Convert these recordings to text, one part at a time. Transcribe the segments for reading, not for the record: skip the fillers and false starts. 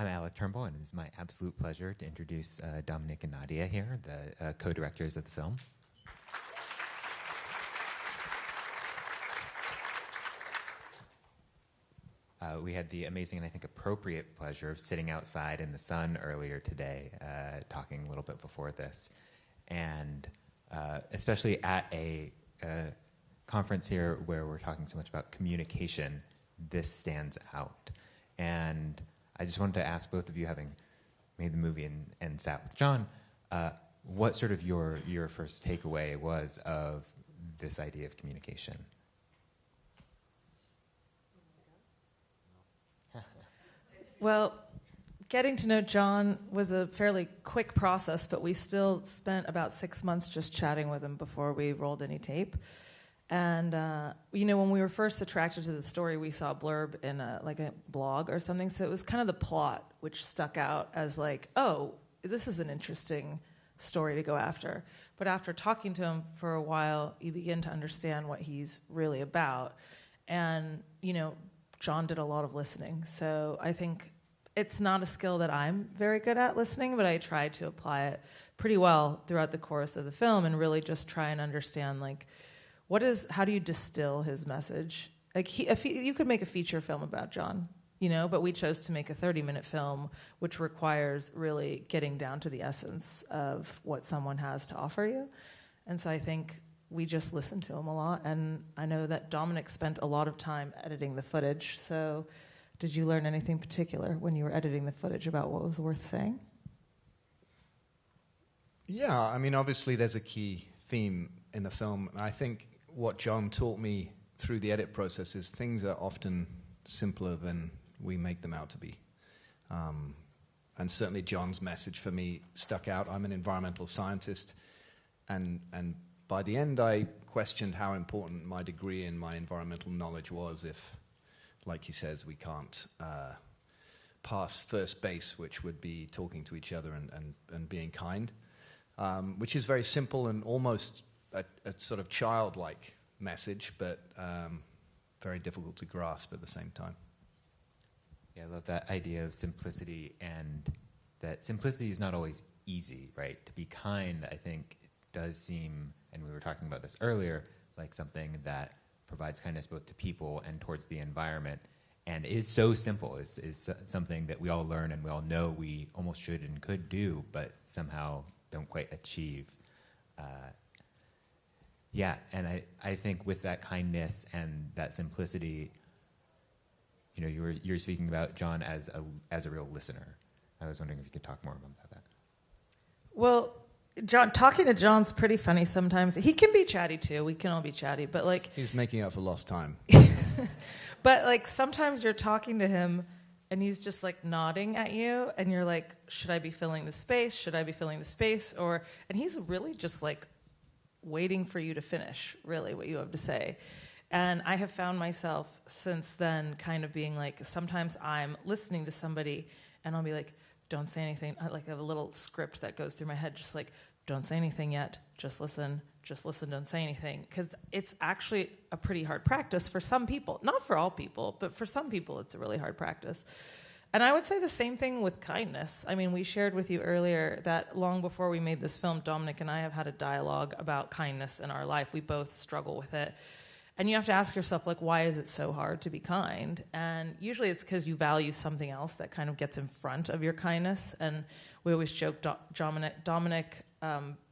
I'm Alec Turnbull, and it is my absolute pleasure to introduce Dominic and Nadia here, the co-directors of the film. We had the amazing and I think appropriate pleasure of sitting outside in the sun earlier today, talking a little bit before this. And especially at a conference here where we're talking so much about communication, this stands out. And I just wanted to ask both of you, having made the movie and sat with John, what sort of your first takeaway was of this idea of communication? Well, getting to know John was a fairly quick process, but we still spent about 6 months just chatting with him before we rolled any tape. And, when we were first attracted to the story, we saw a blurb in a blog or something. So it was kind of the plot which stuck out as oh, this is an interesting story to go after. But after talking to him for a while, you begin to understand what he's really about. And, John did a lot of listening. So I think it's not a skill that I'm very good at, listening, but I tried to apply it pretty well throughout the course of the film and really just try and understand, how do you distill his message? You could make a feature film about John, but we chose to make a 30-minute film, which requires really getting down to the essence of what someone has to offer you. And so I think we just listened to him a lot. And I know that Dominic spent a lot of time editing the footage. So did you learn anything particular when you were editing the footage about what was worth saying? Yeah, obviously there's a key theme in the film. And I think what John taught me through the edit process is things are often simpler than we make them out to be. And certainly John's message for me stuck out. I'm an environmental scientist, and by the end I questioned how important my degree in my environmental knowledge was if, like he says, we can't pass first base, which would be talking to each other and being kind, which is very simple and almost a sort of childlike message, but very difficult to grasp at the same time. Yeah, I love that idea of simplicity, and that simplicity is not always easy, right? To be kind, I think, does seem, and we were talking about this earlier, like something that provides kindness both to people and towards the environment, and is so simple, is something that we all learn and we all know we almost should and could do, but somehow don't quite achieve. Yeah, and I think with that kindness and that simplicity, you're speaking about John as a real listener. I was wondering if you could talk more about that. Well, talking to John's pretty funny sometimes. He can be chatty too. We can all be chatty, but he's making up for lost time. But sometimes you're talking to him and he's just nodding at you, and you're like, should I be filling the space? Should I be filling the space? And he's really just waiting for you to finish, really, what you have to say. And I have found myself since then kind of being sometimes I'm listening to somebody and I'll be don't say anything. I have a little script that goes through my head, just don't say anything yet, just listen, don't say anything. Because it's actually a pretty hard practice for some people. Not for all people, but for some people it's a really hard practice. And I would say the same thing with kindness. We shared with you earlier that long before we made this film, Dominic and I have had a dialogue about kindness in our life. We both struggle with it. And you have to ask yourself, why is it so hard to be kind? And usually it's because you value something else that kind of gets in front of your kindness. And we always joke, Dominic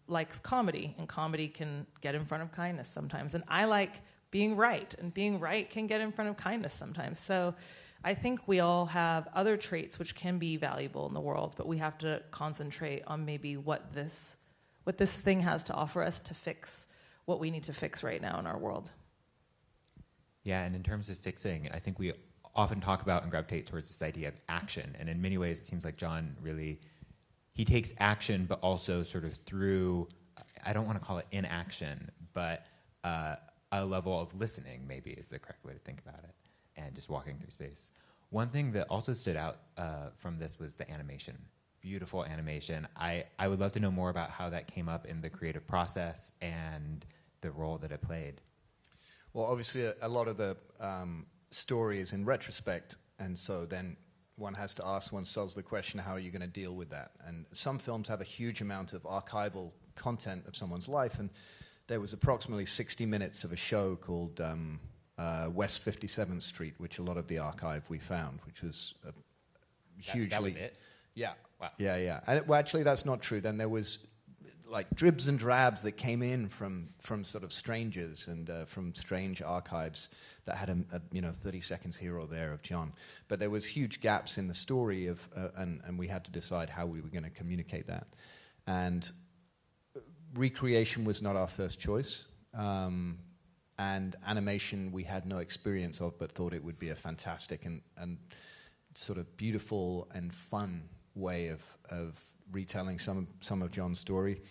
likes comedy, and comedy can get in front of kindness sometimes. And I like being right, and being right can get in front of kindness sometimes. So I think we all have other traits which can be valuable in the world, but we have to concentrate on maybe what this thing has to offer us to fix what we need to fix right now in our world. Yeah, and in terms of fixing, I think we often talk about and gravitate towards this idea of action. And in many ways, it seems like John really, he takes action, but also sort of through, I don't want to call it inaction, but a level of listening maybe is the correct way to think about it, and just walking through space. One thing that also stood out from this was the animation. Beautiful animation. I would love to know more about how that came up in the creative process and the role that it played. Well, obviously, a lot of the story is in retrospect, and so then one has to ask oneself the question, how are you going to deal with that? And some films have a huge amount of archival content of someone's life, and there was approximately 60 minutes of a show called West 57th Street, which a lot of the archive we found, which was hugely... That was it? Yeah. Wow. Yeah. And well, actually, that's not true. Then there was like dribs and drabs that came in from sort of strangers and from strange archives that had a 30 seconds here or there of John. But there was huge gaps in the story of and we had to decide how we were going to communicate that. And recreation was not our first choice. And animation we had no experience of, but thought it would be a fantastic and sort of beautiful and fun way of retelling some of John's story.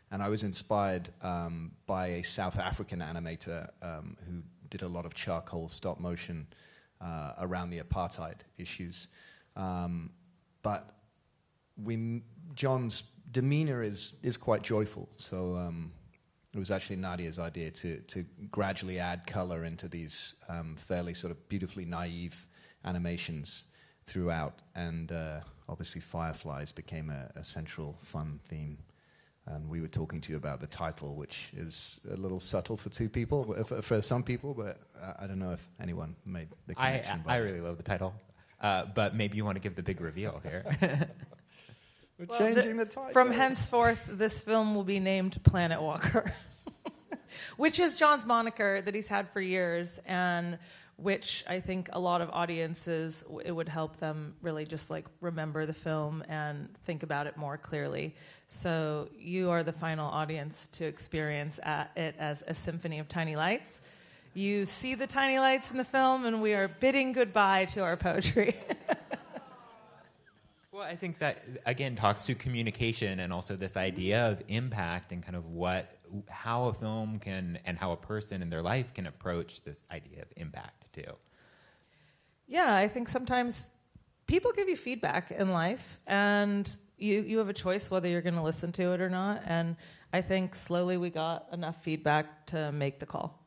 And I was inspired by a South African animator who did a lot of charcoal stop motion around the apartheid issues. But John's demeanor is quite joyful. So it was actually Nadia's idea to gradually add color into these fairly sort of beautifully naive animations throughout. And obviously Fireflies became a central fun theme. And we were talking to you about the title, which is a little subtle for for some people, but I don't know if anyone made the connection. I really love the title, but maybe you want to give the big reveal here. We're changing the title. From henceforth, this film will be named Planet Walker, which is John's moniker that he's had for years, and which I think a lot of audiences, it would help them really just like remember the film and think about it more clearly. So you are the final audience to experience it as a symphony of tiny lights. You see the tiny lights in the film, and we are bidding goodbye to our poetry. Well, I think that, again, talks to communication and also this idea of impact and kind of how a film can, and how a person in their life can approach this idea of impact, too. Yeah, I think sometimes people give you feedback in life, and you have a choice whether you're going to listen to it or not. And I think slowly we got enough feedback to make the call.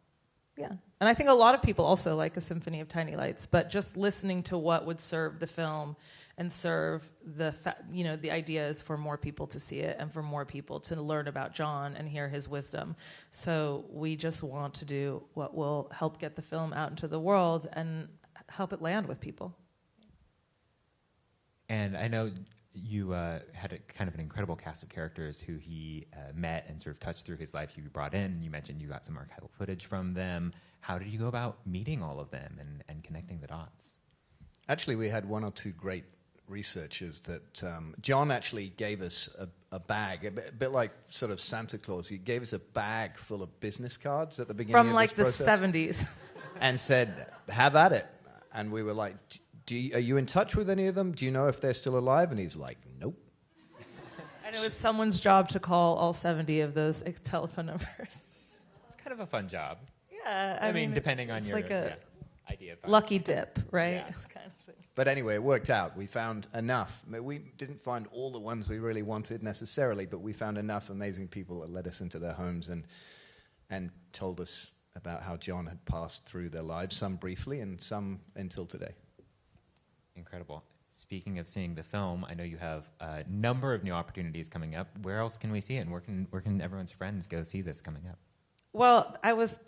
Yeah. And I think a lot of people also like A Symphony of Tiny Lights, but just listening to what would serve the film and serve the ideas for more people to see it and for more people to learn about John and hear his wisdom. So we just want to do what will help get the film out into the world and help it land with people. And I know you had a kind of an incredible cast of characters who he met and sort of touched through his life. You brought in, you mentioned you got some archival footage from them. How did you go about meeting all of them and connecting the dots? Actually, we had one or two great researchers that John actually gave us a bag, a bit like sort of Santa Claus. He gave us a bag full of business cards at the beginning From of like this the process. 70s. And said, have at it. And we were like, are you in touch with any of them? Do you know if they're still alive? And he's like, nope. And it was someone's job to call all 70 of those telephone numbers. It's kind of a fun job. Yeah. I mean, depending on it's your like a idea of fun. lucky dip, right? Yeah. Kind of thing. But anyway, it worked out. We found enough. I mean, we didn't find all the ones we really wanted necessarily, but we found enough amazing people that led us into their homes and told us about how John had passed through their lives, some briefly and some until today. Incredible. Speaking of seeing the film, I know you have a number of new opportunities coming up. Where else can we see it, and where can everyone's friends go see this coming up? Well, I was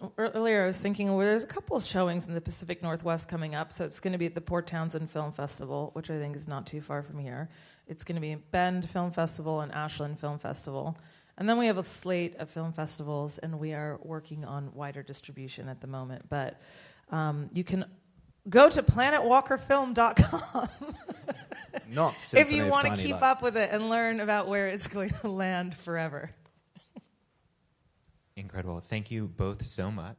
thinking, well, there's a couple of showings in the Pacific Northwest coming up. So it's going to be at the Port Townsend Film Festival, which I think is not too far from here. It's going to be Bend Film Festival and Ashland Film Festival. And then we have a slate of film festivals, and we are working on wider distribution at the moment. But you can go to planetwalkerfilm.com Not Symphony if you of want to Tiny keep Lights. up with it and learn about where it's going to land forever. Incredible. Thank you both so much.